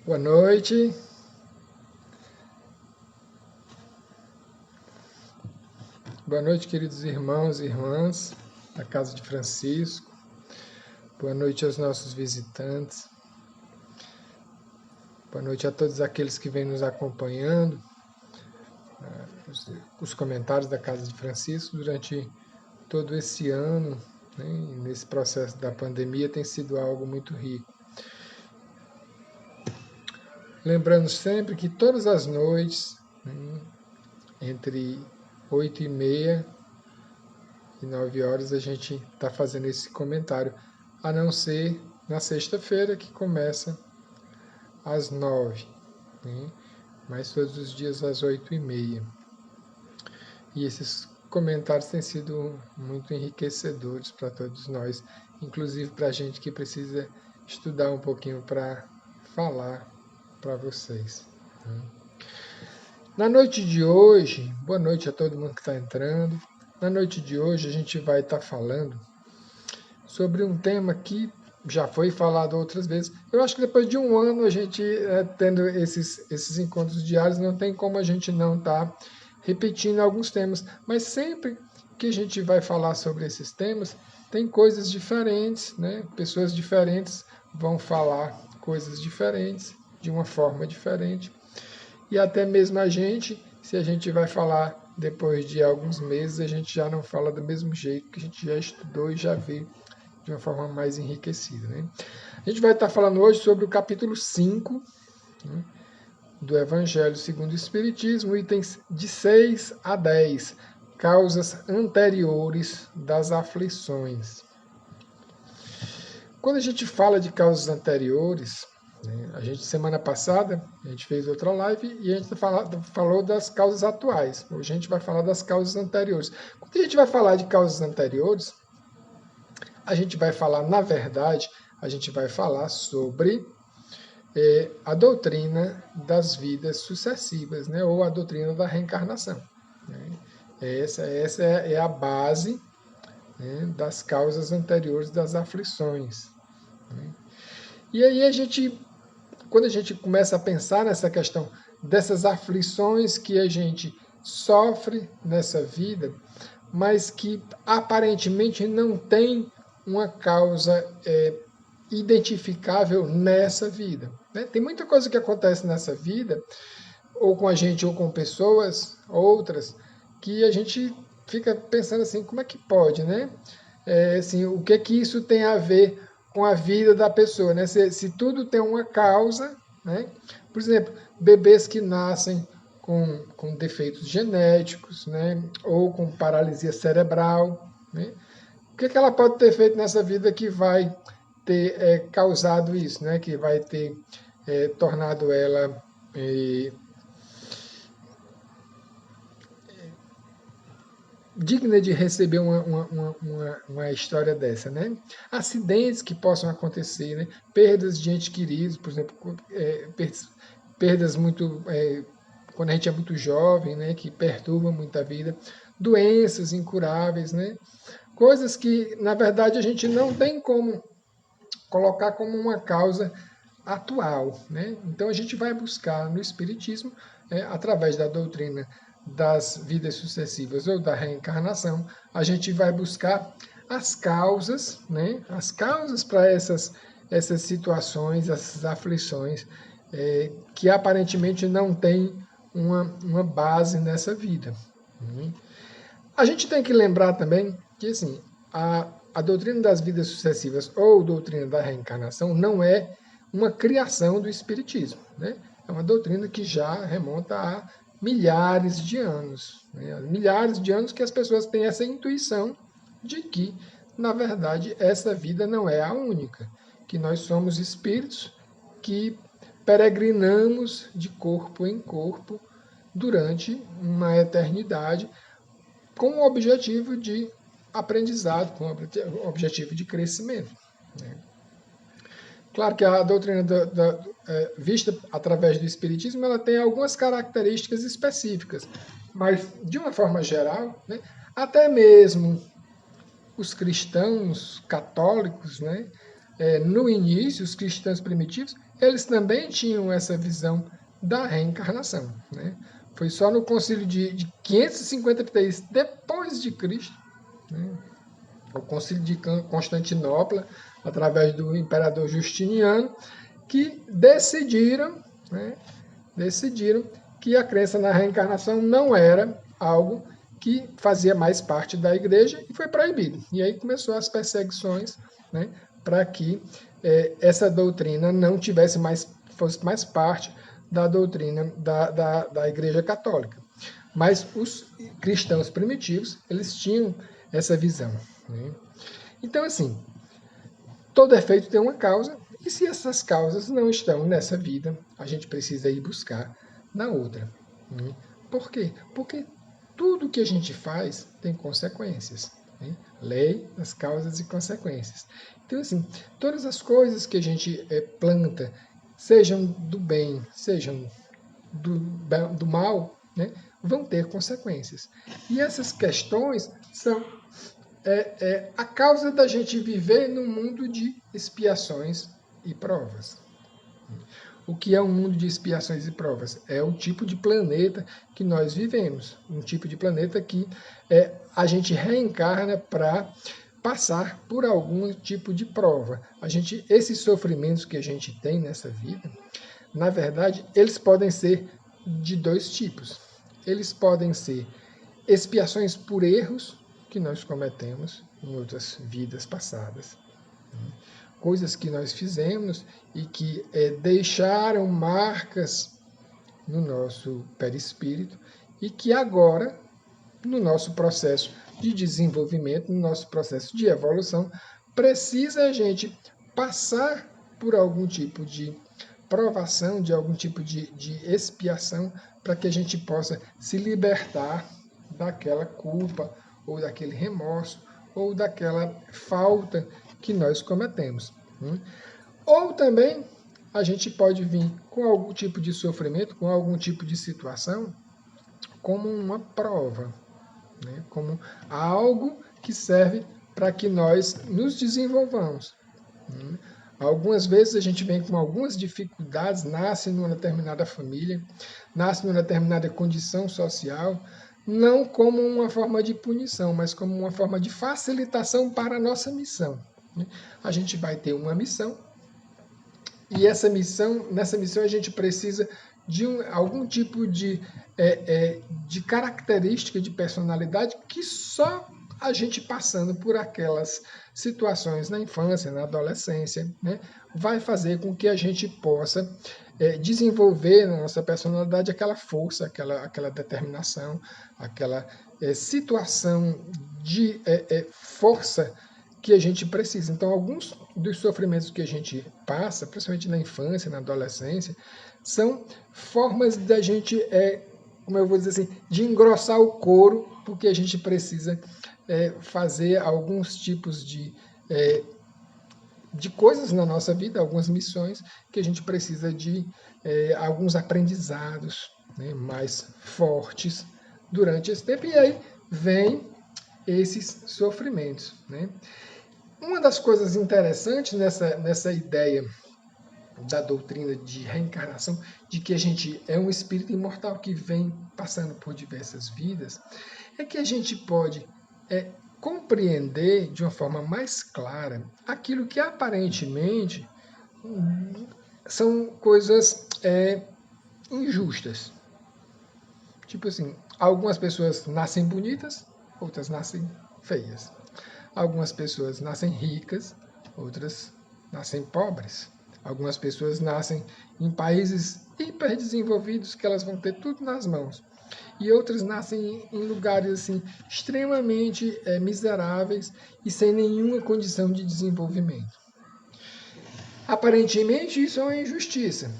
Boa noite. Boa noite, queridos irmãos e irmãs da Casa de Francisco. Boa noite aos nossos visitantes. Boa noite a todos aqueles que vêm nos acompanhando, os comentários da Casa de Francisco durante todo esse ano, né? Nesse processo da pandemia tem sido algo muito rico. Lembrando sempre que todas as noites, né, entre 8h30 e 9 horas, a gente está fazendo esse comentário, a não ser na sexta-feira, que começa às 9, né? Mas todos os dias às 8h30. E esses comentários têm sido muito enriquecedores para todos nós, inclusive para a gente que precisa estudar um pouquinho para falar para vocês. Na noite de hoje, boa noite a todo mundo que está entrando. Na noite de hoje a gente vai estar falando sobre um tema que já foi falado outras vezes. Eu acho que depois de um ano a gente tendo esses encontros diários, não tem como a gente não estar repetindo alguns temas. Mas sempre que a gente vai falar sobre esses temas, tem coisas diferentes, né? Pessoas diferentes vão falar coisas diferentes, de uma forma diferente. E até mesmo a gente, se a gente vai falar depois de alguns meses, a gente já não fala do mesmo jeito que a gente já estudou e já viu de uma forma mais enriquecida. Né? A gente vai estar falando hoje sobre o capítulo 5, né, do Evangelho segundo o Espiritismo, itens de 6 a 10, causas anteriores das aflições. Quando a gente fala de causas anteriores, né, a gente, semana passada, a gente fez outra live e a gente falou das causas atuais. Hoje a gente vai falar das causas anteriores. Quando a gente vai falar de causas anteriores, a gente vai falar, na verdade, a gente vai falar sobre a doutrina das vidas sucessivas, né? Ou a doutrina da reencarnação. Né? Essa é a base, né, das causas anteriores das aflições. Né? E aí quando a gente começa a pensar nessa questão dessas aflições que a gente sofre nessa vida, mas que aparentemente não tem uma causa identificável nessa vida. Né? Tem muita coisa que acontece nessa vida, ou com a gente, ou com pessoas, outras, que a gente fica pensando assim, como é que pode, né? Assim, o que isso tem a ver com a vida da pessoa, né? Se tudo tem uma causa, né? Por exemplo, bebês que nascem com defeitos genéticos, né? Ou com paralisia cerebral, né? O que ela pode ter feito nessa vida que vai ter causado isso, né? Que vai ter tornado ela digna de receber uma história dessa, né? Acidentes que possam acontecer, né? Perdas de entes queridos, por exemplo, perdas muito quando a gente é muito jovem, né? Que perturbam muito a vida, doenças incuráveis, né? Coisas que na verdade a gente não tem como colocar como uma causa atual, né? Então a gente vai buscar no Espiritismo, através da doutrina das vidas sucessivas ou da reencarnação, a gente vai buscar as causas, né? As causas para essas situações, essas aflições que aparentemente não tem uma base nessa vida. Né? A gente tem que lembrar também que assim, a doutrina das vidas sucessivas ou doutrina da reencarnação não é uma criação do Espiritismo. Né? É uma doutrina que já remonta a milhares de anos. Né? Milhares de anos que as pessoas têm essa intuição de que, na verdade, essa vida não é a única. Que nós somos espíritos que peregrinamos de corpo em corpo durante uma eternidade com o objetivo de aprendizado, com o objetivo de crescimento. Né? Claro que a doutrina vista através do Espiritismo ela tem algumas características específicas, mas, de uma forma geral, né, até mesmo os cristãos católicos, né, no início, os cristãos primitivos, eles também tinham essa visão da reencarnação, né? Foi só no concílio de 553 depois de Cristo, né? O concílio de Constantinopla, através do imperador Justiniano, que decidiram, né, decidiram que a crença na reencarnação não era algo que fazia mais parte da igreja e foi proibido. E aí começou as perseguições, né, para que essa doutrina não tivesse mais, fosse mais parte da doutrina da Igreja Católica. Mas os cristãos primitivos, eles tinham essa visão, né? Então, assim, todo efeito tem uma causa, e se essas causas não estão nessa vida, a gente precisa ir buscar na outra, né? Por quê? Porque tudo que a gente faz tem consequências, né? Lei das causas e consequências. Então, assim, todas as coisas que a gente planta, sejam do bem, sejam do mal, né, vão ter consequências. E essas questões são a causa da gente viver num mundo de expiações e provas. O que é um mundo de expiações e provas? É o tipo de planeta que nós vivemos. Um tipo de planeta que a gente reencarna para passar por algum tipo de prova. Esses sofrimentos que a gente tem nessa vida, na verdade, eles podem ser de dois tipos. Eles podem ser expiações por erros que nós cometemos em outras vidas passadas. Coisas que nós fizemos e que deixaram marcas no nosso perispírito e que agora, no nosso processo de desenvolvimento, no nosso processo de evolução, precisa a gente passar por algum tipo de provação, de algum tipo de expiação, para que a gente possa se libertar daquela culpa, ou daquele remorso, ou daquela falta que nós cometemos. Ou também a gente pode vir com algum tipo de sofrimento, com algum tipo de situação, como uma prova, né? Como algo que serve para que nós nos desenvolvamos. Algumas vezes a gente vem com algumas dificuldades, nasce numa determinada família, nasce numa determinada condição social, não como uma forma de punição, mas como uma forma de facilitação para a nossa missão. A gente vai ter uma missão, e nessa missão a gente precisa de algum tipo de característica de personalidade que só a gente passando por aquelas situações na infância, na adolescência, né, vai fazer com que a gente possa desenvolver na nossa personalidade aquela força, aquela determinação, aquela situação de força que a gente precisa. Então, alguns dos sofrimentos que a gente passa, principalmente na infância, na adolescência, são formas da gente, como eu vou dizer assim, de engrossar o couro, porque a gente precisa fazer alguns tipos de coisas na nossa vida, algumas missões, que a gente precisa de alguns aprendizados, né, mais fortes durante esse tempo. E aí vem esses sofrimentos, né? Uma das coisas interessantes nessa ideia da doutrina de reencarnação, de que a gente é um espírito imortal que vem passando por diversas vidas, é que a gente pode compreender de uma forma mais clara aquilo que aparentemente são coisas injustas. Tipo assim, algumas pessoas nascem bonitas, outras nascem feias. Algumas pessoas nascem ricas, outras nascem pobres. Algumas pessoas nascem em países hiperdesenvolvidos que elas vão ter tudo nas mãos. E outras nascem em lugares assim, extremamente miseráveis e sem nenhuma condição de desenvolvimento. Aparentemente isso é uma injustiça,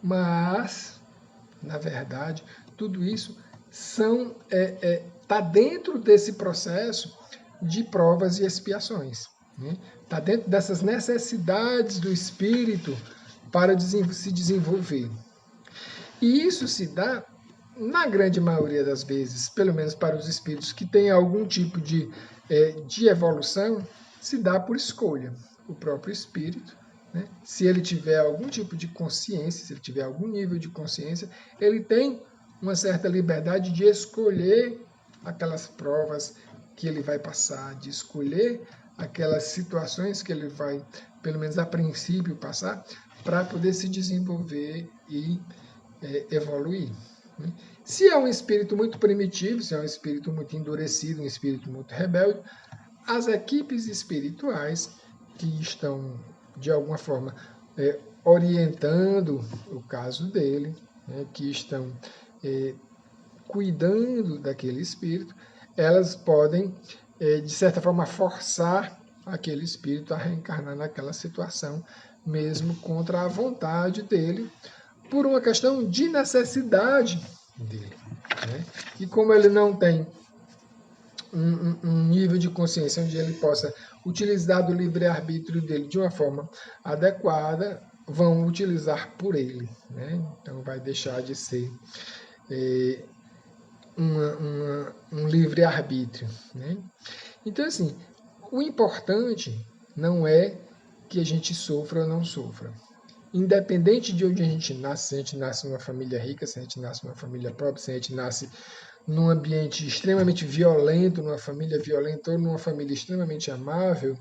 mas, na verdade, tudo isso está dentro desse processo de provas e expiações. Está dentro dessas necessidades do espírito para se desenvolver. E isso se dá, na grande maioria das vezes, pelo menos para os espíritos que têm algum tipo de evolução, se dá por escolha. o próprio espírito, né? Se ele tiver algum tipo de consciência, se ele tiver algum nível de consciência, ele tem uma certa liberdade de escolher aquelas provas que ele vai passar, de escolher aquelas situações que ele vai, pelo menos a princípio, passar, para poder se desenvolver e evoluir. Né? Se é um espírito muito primitivo, se é um espírito muito endurecido, um espírito muito rebelde, as equipes espirituais que estão, de alguma forma, orientando o caso dele, né, que estão cuidando daquele espírito, elas podem, de certa forma, forçar aquele espírito a reencarnar naquela situação, mesmo contra a vontade dele, por uma questão de necessidade dele. Né? E como ele não tem um nível de consciência onde ele possa utilizar do livre-arbítrio dele de uma forma adequada, vão utilizar por ele. Né? Então vai deixar de ser um livre-arbítrio. Né? Então, assim, o importante não é que a gente sofra ou não sofra. Independente de onde a gente nasce, se a gente nasce numa família rica, se a gente nasce numa família pobre, se a gente nasce num ambiente extremamente violento, numa família violenta ou numa família extremamente amável,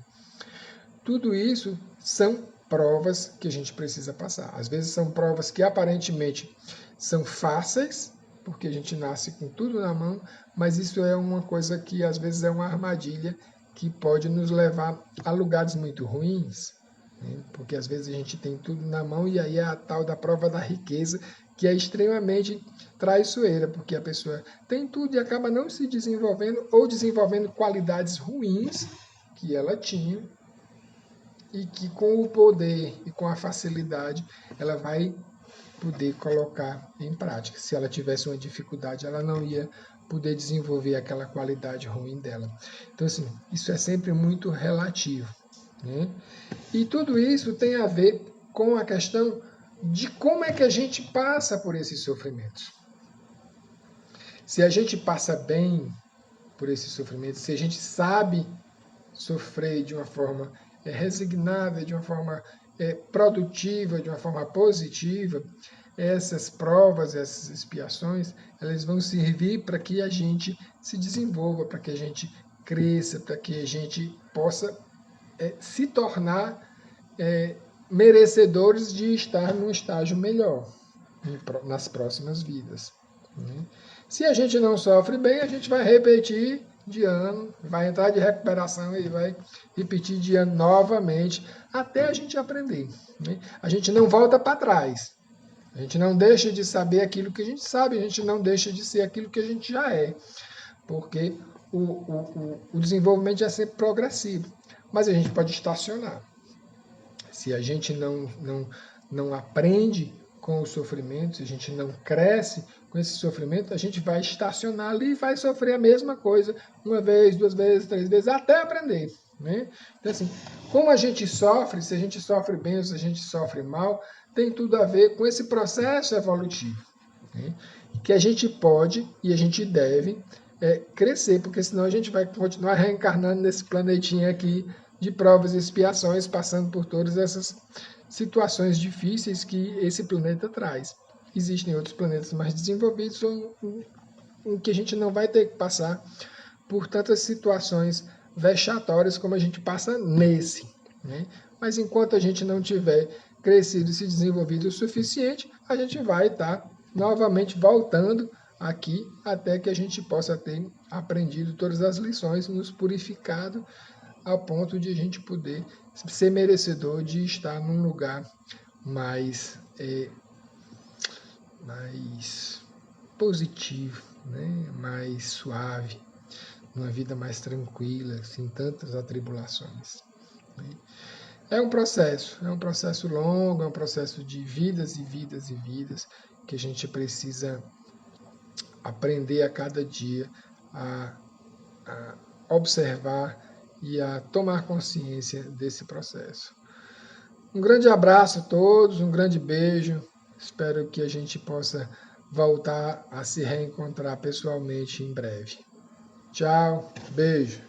tudo isso são provas que a gente precisa passar. Às vezes são provas que aparentemente são fáceis, porque a gente nasce com tudo na mão, mas isso é uma coisa que às vezes é uma armadilha que pode nos levar a lugares muito ruins, né? Porque às vezes a gente tem tudo na mão e aí é a tal da prova da riqueza, que é extremamente traiçoeira, porque a pessoa tem tudo e acaba não se desenvolvendo ou desenvolvendo qualidades ruins que ela tinha e que com o poder e com a facilidade ela vai poder colocar em prática. Se ela tivesse uma dificuldade, ela não ia poder desenvolver aquela qualidade ruim dela. Então, assim, isso é sempre muito relativo. Né? E tudo isso tem a ver com a questão de como é que a gente passa por esses sofrimentos. Se a gente passa bem por esses sofrimentos, se a gente sabe sofrer de uma forma resignada, de uma forma produtiva, de uma forma positiva, essas provas, essas expiações, elas vão servir para que a gente se desenvolva, para que a gente cresça, para que a gente possa se tornar merecedores de estar num estágio melhor nas próximas vidas. Né? Se a gente não sofre bem, a gente vai repetir de ano, vai entrar de recuperação e vai repetir de ano novamente, até a gente aprender. Né? A gente não volta para trás. A gente não deixa de saber aquilo que a gente sabe, a gente não deixa de ser aquilo que a gente já é. Porque o desenvolvimento é sempre progressivo. Mas a gente pode estacionar. Se a gente não aprende com o sofrimento, se a gente não cresce com esse sofrimento, a gente vai estacionar ali e vai sofrer a mesma coisa uma vez, duas vezes, três vezes, até aprender. Né? Então, assim, como a gente sofre, se a gente sofre bem ou se a gente sofre mal, tem tudo a ver com esse processo evolutivo. Né? Que a gente pode e a gente deve crescer, porque senão a gente vai continuar reencarnando nesse planetinha aqui de provas e expiações, passando por todas essas situações difíceis que esse planeta traz. Existem outros planetas mais desenvolvidos em que a gente não vai ter que passar por tantas situações vexatórias como a gente passa nesse. Né? Mas enquanto a gente não tiver crescido e se desenvolvido o suficiente, a gente vai estar novamente voltando aqui até que a gente possa ter aprendido todas as lições, nos purificado ao ponto de a gente poder ser merecedor de estar num lugar mais positivo, né? Mais suave, numa vida mais tranquila, sem tantas atribulações. Né? É um processo longo, é um processo de vidas e vidas e vidas, que a gente precisa aprender a cada dia a observar e a tomar consciência desse processo. Um grande abraço a todos, um grande beijo. Espero que a gente possa voltar a se reencontrar pessoalmente em breve. Tchau, beijo.